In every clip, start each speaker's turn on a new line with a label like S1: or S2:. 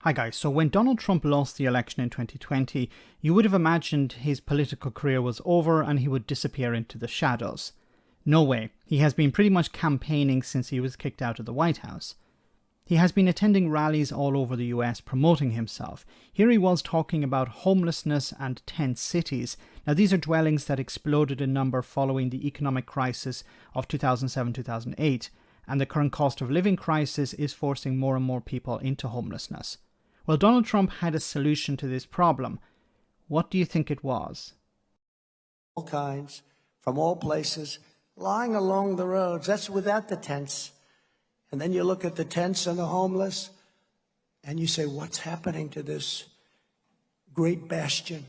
S1: Hi guys, so when Donald Trump lost the election in 2020, you would have imagined his political career was over and he would disappear into the shadows. No way, he has been pretty much campaigning since he was kicked out of the White House. He has been attending rallies all over the US promoting himself. Here he was talking about homelessness and tent cities. Now these are dwellings that exploded in number following the economic crisis of 2007-2008, and the current cost of living crisis is forcing more and more people into homelessness. Well, Donald Trump had a solution to this problem. What do you think it was?
S2: All kinds, from all places, lying along the roads. That's without the tents. And then you look at the tents and the homeless, and you say, what's happening to this great bastion?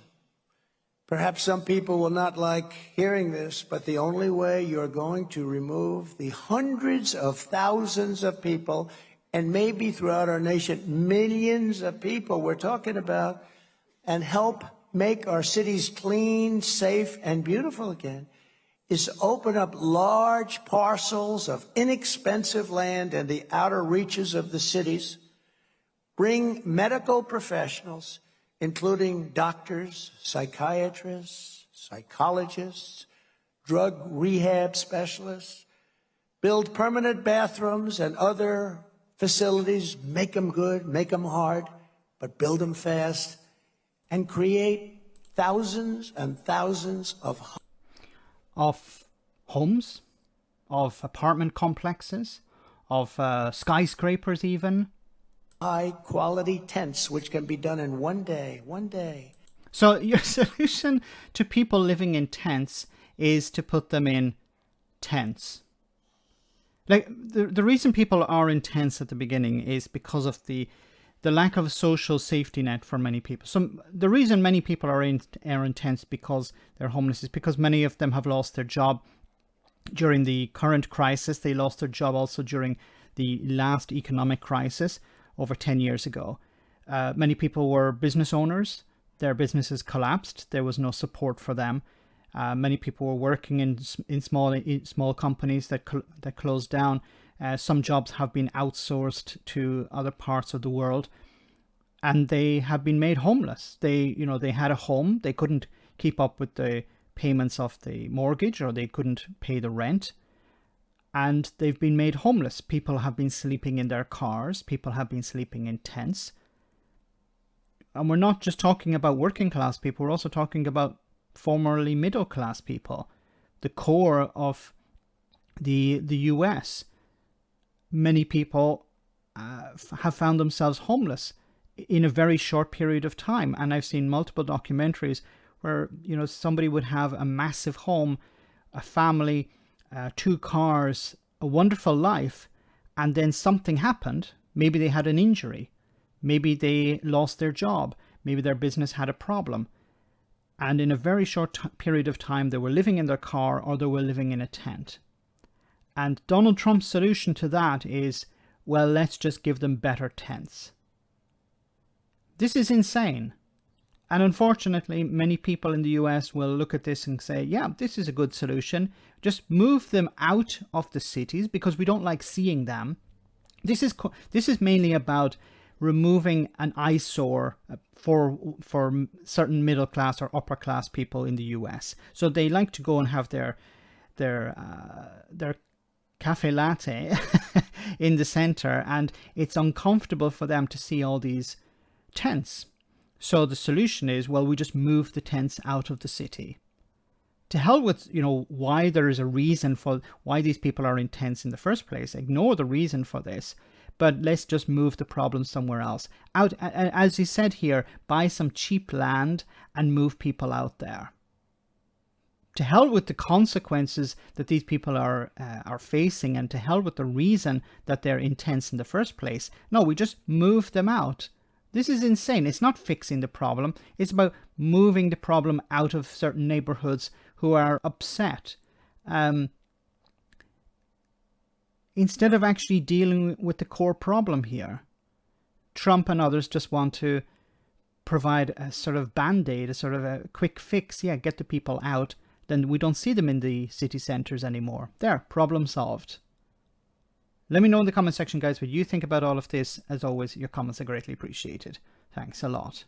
S2: Perhaps some people will not like hearing this, but the only way you're going to remove the hundreds of thousands of people, and maybe throughout our nation, millions of people we're talking about, and help make our cities clean, safe, and beautiful again, is open up large parcels of inexpensive land in the outer reaches of the cities, bring medical professionals, including doctors, psychiatrists, psychologists, drug rehab specialists, build permanent bathrooms and other facilities, make them good, make them hard, but build them fast, and create thousands and thousands of
S1: homes, of apartment complexes, of skyscrapers even.
S2: High-quality tents, which can be done in one day.
S1: So your solution to people living in tents is to put them in tents. Like the reason people are in tents at the beginning is because of the lack of a social safety net for many people. So the reason many people are in tents because they're homeless is because many of them have lost their job during the current crisis. They lost their job also during the last economic crisis over 10 years ago. Many people were business owners. Their businesses collapsed. There was no support for them. Many people were working in small companies that closed down. Some jobs have been outsourced to other parts of the world, and they have been made homeless. They had a home. They couldn't keep up with the payments of the mortgage, or they couldn't pay the rent, and they've been made homeless. People have been sleeping in their cars. People have been sleeping in tents. And we're not just talking about working class people. We're also talking about formerly middle class people, the core of the US. Many people have found themselves homeless in a very short period of time, and I've seen multiple documentaries where somebody would have a massive home, a family, 2 cars, a wonderful life, and then something happened. Maybe they had an injury, maybe they lost their job, maybe their business had a problem. And in a very short period of time, they were living in their car or they were living in a tent. And Donald Trump's solution to that is, well, let's just give them better tents. This is insane. And unfortunately, many people in the US will look at this and say, yeah, this is a good solution. Just move them out of the cities because we don't like seeing them. This is mainly about removing an eyesore for certain middle class or upper class people in the US. So they like to go and have their cafe latte in the center, and it's uncomfortable for them to see all these tents. So the solution is, well, we just move the tents out of the city. To hell with why there is a reason for why these people are in tents in the first place. Ignore the reason for this. But let's just move the problem somewhere else. Out, as he said here, buy some cheap land and move people out there. To hell with the consequences that these people are facing, and to hell with the reason that they're in tents in the first place. No, we just move them out. This is insane. It's not fixing the problem. It's about moving the problem out of certain neighborhoods who are upset. Instead of actually dealing with the core problem here. Trump and others just want to provide a sort of band-aid, a sort of a quick fix. Yeah, get the people out. Then we don't see them in the city centers anymore. There, problem solved. Let me know in the comment section, guys, what you think about all of this. As always, your comments are greatly appreciated. Thanks a lot.